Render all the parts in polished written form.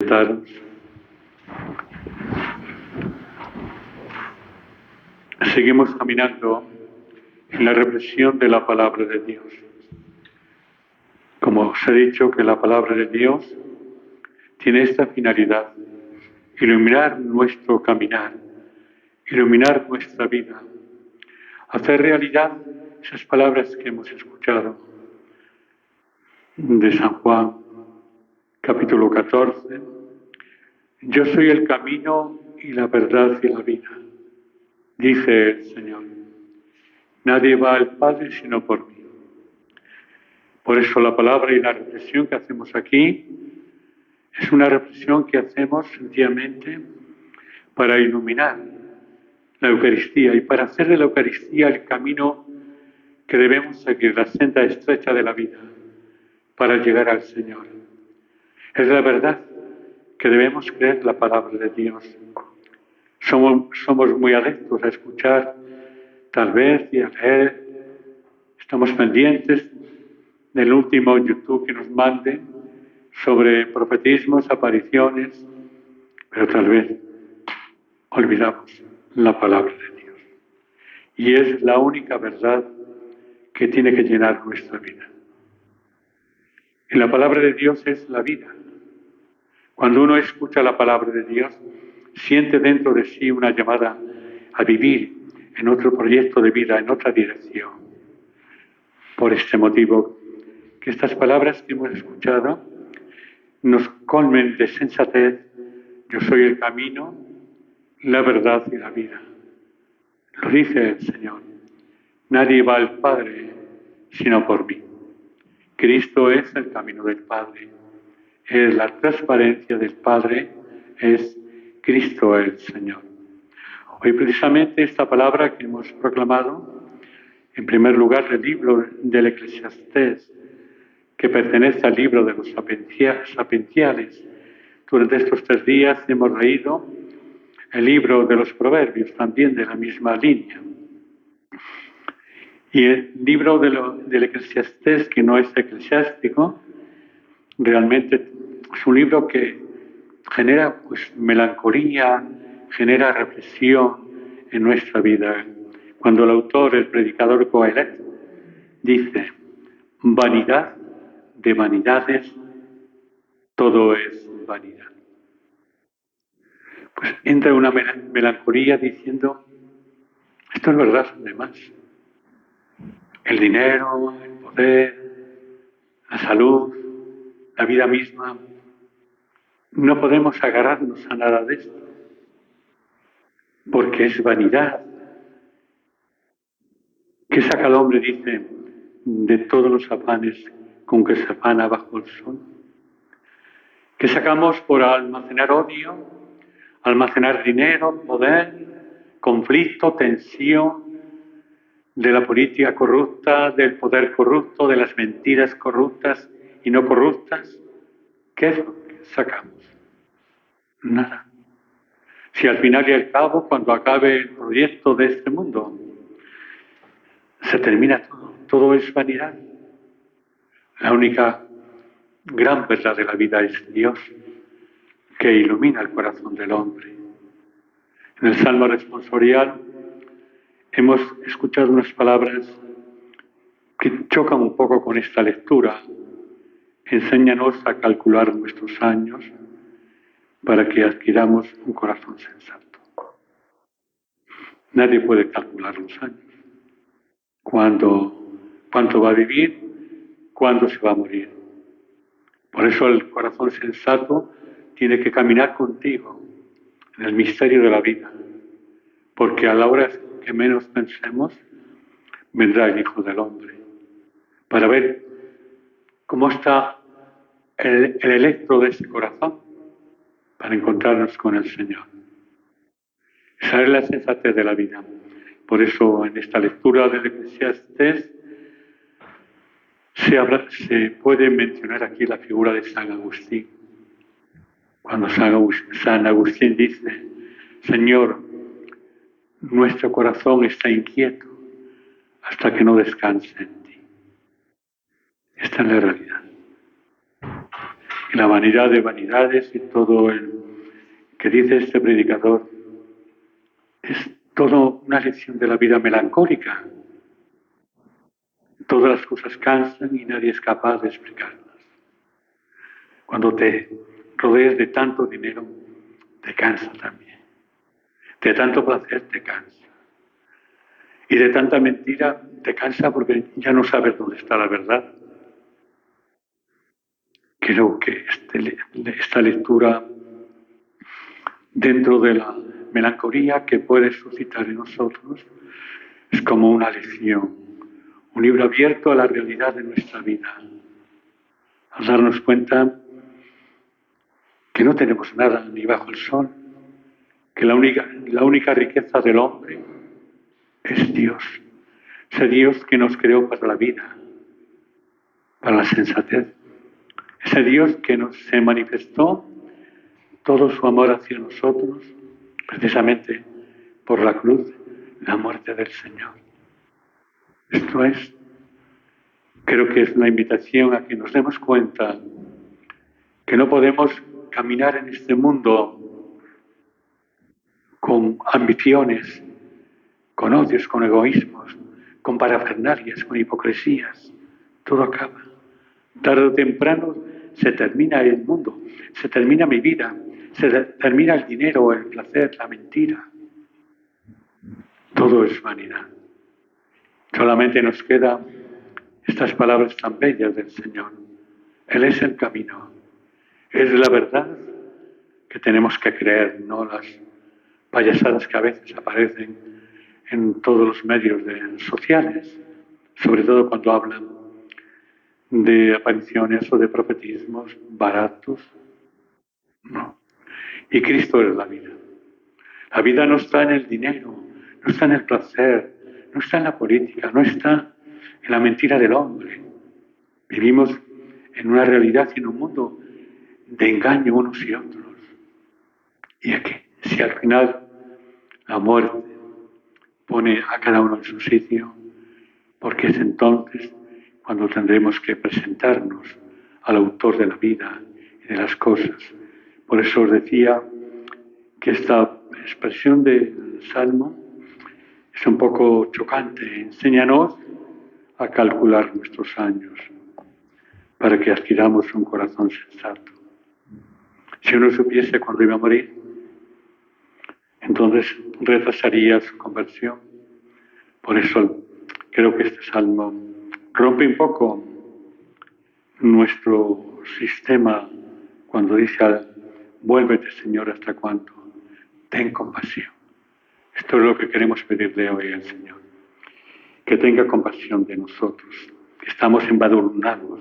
Sentaros. Seguimos caminando en la reflexión de la palabra de Dios. Como os he dicho, que la palabra de Dios tiene esta finalidad: iluminar nuestro caminar, iluminar nuestra vida, hacer realidad esas palabras que hemos escuchado de San Juan, capítulo 14. Yo soy el camino y la verdad y la vida, dice el Señor. Nadie va al Padre sino por mí. Por eso la palabra y la reflexión que hacemos aquí es una reflexión que hacemos sencillamente para iluminar la Eucaristía y para hacer de la Eucaristía el camino que debemos seguir, la senda estrecha de la vida para llegar al Señor. Es la verdad que debemos creer la palabra de Dios. Somos muy adeptos a escuchar, tal vez, y a leer. Estamos pendientes del último YouTube que nos mande sobre profetismos, apariciones, pero tal vez olvidamos la palabra de Dios. Y es la única verdad que tiene que llenar nuestra vida. Y la palabra de Dios es la vida. Cuando uno escucha la palabra de Dios, siente dentro de sí una llamada a vivir en otro proyecto de vida, en otra dirección. Por este motivo, que estas palabras que hemos escuchado nos colmen de sensatez. Yo soy el camino, la verdad y la vida. Lo dice el Señor. Nadie va al Padre sino por mí. Cristo es el camino del Padre. Es la transparencia del Padre, es Cristo el Señor. Hoy precisamente esta palabra que hemos proclamado, en primer lugar del libro del Eclesiastés, que pertenece al libro de los sapienciales. Durante estos 3 días hemos leído el libro de los Proverbios, también de la misma línea. Y el libro del Eclesiastés, que no es eclesiástico, realmente es un libro que genera melancolía, genera reflexión en nuestra vida. Cuando el autor, el predicador Coelet, dice: vanidad de vanidades, todo es vanidad. Pues entra una melancolía diciendo: esto es verdad, además. El dinero, el poder, la salud, la vida misma, no podemos agarrarnos a nada de esto, porque es vanidad. ¿Qué saca el hombre, dice, de todos los afanes con que se afana bajo el sol? ¿Qué sacamos por almacenar odio, almacenar dinero, poder, conflicto, tensión, de la política corrupta, del poder corrupto, de las mentiras corruptas y no corruptas? ¿Qué es lo que sacamos? Nada. Si al final y al cabo, cuando acabe el proyecto de este mundo, se termina todo, todo es vanidad. La única gran verdad de la vida es Dios, que ilumina el corazón del hombre. En el Salmo responsorial hemos escuchado unas palabras que chocan un poco con esta lectura. Enséñanos a calcular nuestros años para que adquiramos un corazón sensato. Nadie puede calcular los años. Cuánto va a vivir, cuándo se va a morir. Por eso el corazón sensato tiene que caminar contigo en el misterio de la vida, porque a la hora que menos pensemos, vendrá el Hijo del Hombre, para ver cómo está el electro de ese corazón, para encontrarnos con el Señor. Esa es la sensatez de la vida. Por eso en esta lectura del Eclesiastés se puede mencionar aquí la figura de San Agustín. Cuando San Agustín dice: Señor, nuestro corazón está inquieto hasta que no descanse en ti. Esta es la realidad. Y la vanidad de vanidades y todo el que dice este predicador es todo una lección de la vida melancólica. Todas las cosas cansan y nadie es capaz de explicarlas. Cuando te rodeas de tanto dinero, te cansa también. De tanto placer te cansa. Y de tanta mentira te cansa porque ya no sabes dónde está la verdad. Creo que esta lectura, dentro de la melancolía que puede suscitar en nosotros, es como una lección, un libro abierto a la realidad de nuestra vida. Al darnos cuenta que no tenemos nada ni bajo el sol, que la única riqueza del hombre es Dios. Ese Dios que nos creó para la vida, para la sensatez. Ese Dios que se manifestó todo su amor hacia nosotros, precisamente por la cruz, la muerte del Señor. Esto es, creo que es una invitación a que nos demos cuenta que no podemos caminar en este mundo con ambiciones, con odios, con egoísmos, con parafernalias, con hipocresías. Todo acaba. Tarde o temprano se termina el mundo, se termina mi vida, se termina el dinero, el placer, la mentira. Todo es vanidad. Solamente nos quedan estas palabras tan bellas del Señor. Él es el camino, es la verdad que tenemos que creer, no las payasadas que a veces aparecen en todos los medios sociales, sobre todo cuando hablan de apariciones o de profetismos baratos. No. Y Cristo es la vida. La vida no está en el dinero, no está en el placer, no está en la política, no está en la mentira del hombre. Vivimos en una realidad y en un mundo de engaño unos y otros. Y aquí, si al final la muerte pone a cada uno en su sitio, porque es entonces cuando tendremos que presentarnos al autor de la vida y de las cosas. Por eso os decía que esta expresión del Salmo es un poco chocante. Enséñanos a calcular nuestros años para que adquiramos un corazón sensato. Si uno supiese cuándo iba a morir, entonces retrasaría su conversión. Por eso creo que este salmo rompe un poco nuestro sistema cuando dice: vuélvete, Señor, ¿hasta cuándo? Ten compasión. Esto es lo que queremos pedirle hoy al Señor, que tenga compasión de nosotros, que estamos embadurnados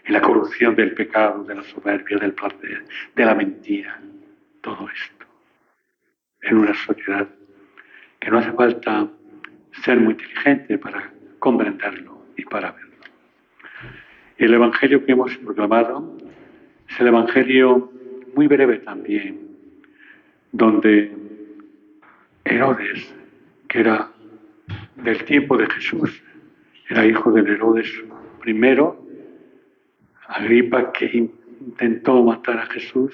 en la corrupción del pecado, de la soberbia, del placer, de la mentira, todo esto, en una sociedad que no hace falta ser muy inteligente para comprenderlo y para verlo. Y el Evangelio que hemos proclamado es el Evangelio muy breve también, donde Herodes, que era del tiempo de Jesús, era hijo del Herodes I, Agripa, que intentó matar a Jesús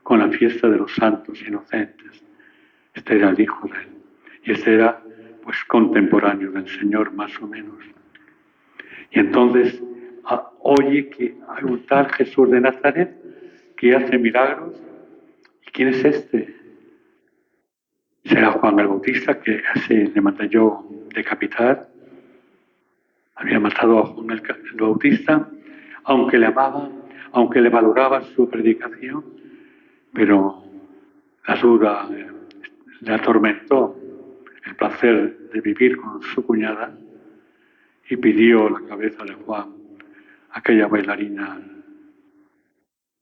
con la fiesta de los santos inocentes. Este era el hijo de él. Y este era, pues, contemporáneo del Señor, más o menos. Y entonces oye que hay un tal Jesús de Nazaret que hace milagros. ¿Y quién es este? Será Juan el Bautista, que le mandé yo decapitar. Había matado a Juan el Bautista, aunque le amaba, aunque le valoraba su predicación, pero la duda le atormentó el placer de vivir con su cuñada y pidió la cabeza de Juan, aquella bailarina,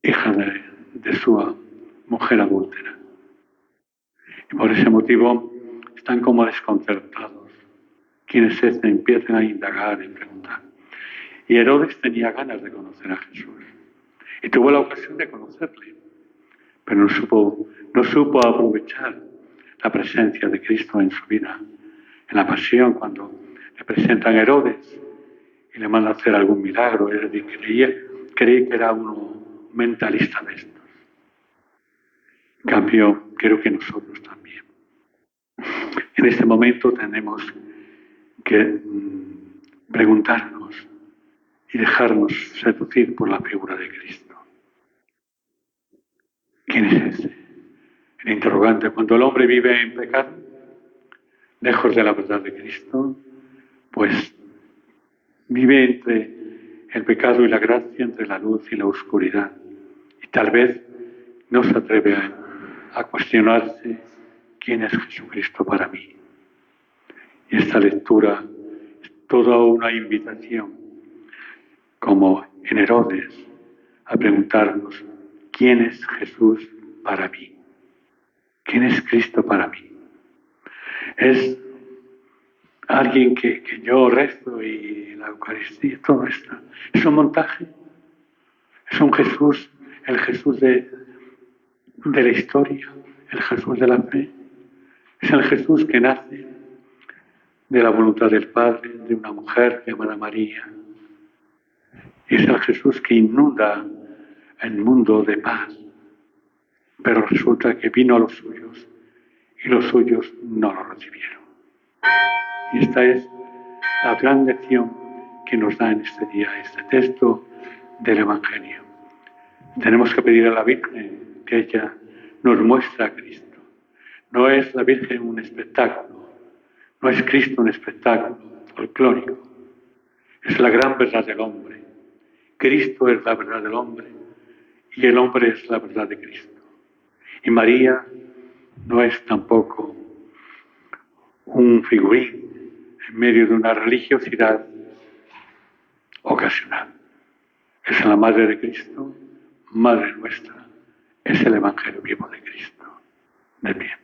hija de su mujer adúltera. Y por ese motivo están como desconcertados. ¿Quién es este? Empiezan a indagar y preguntar. Y Herodes tenía ganas de conocer a Jesús. Y tuvo la ocasión de conocerle. Pero no supo aprovechar la presencia de Cristo en su vida. En la pasión, cuando le presentan a Herodes y le manda a hacer algún milagro, él creía que era uno mentalista de estos. En cambio, creo que nosotros también. En este momento tenemos que preguntarnos y dejarnos seducir por la figura de Cristo. ¿Quién es ese? El interrogante. Cuando el hombre vive en pecado, lejos de la verdad de Cristo, pues vive entre el pecado y la gracia, entre la luz y la oscuridad. Y tal vez no se atreve a cuestionarse quién es Jesucristo para mí. Y esta lectura es toda una invitación, como en Herodes, a preguntarnos quién es Jesús para mí. ¿Quién es Cristo para mí? Es alguien que yo rezo y la Eucaristía, todo esto. Es un montaje. Es un Jesús, el Jesús de la historia, el Jesús de la fe. Es el Jesús que nace de la voluntad del Padre, de una mujer llamada María. Y es el Jesús que inunda el mundo de paz. Pero resulta que vino a los suyos y los suyos no lo recibieron. Y esta es la gran lección que nos da en este día este texto del Evangelio. Tenemos que pedir a la Virgen que ella nos muestre a Cristo. No es la Virgen un espectáculo, no es Cristo un espectáculo folclórico, es la gran verdad del hombre. Cristo es la verdad del hombre y el hombre es la verdad de Cristo. Y María no es tampoco un figurín en medio de una religiosidad ocasional. Es la Madre de Cristo, Madre nuestra, es el Evangelio vivo de Cristo. De pie.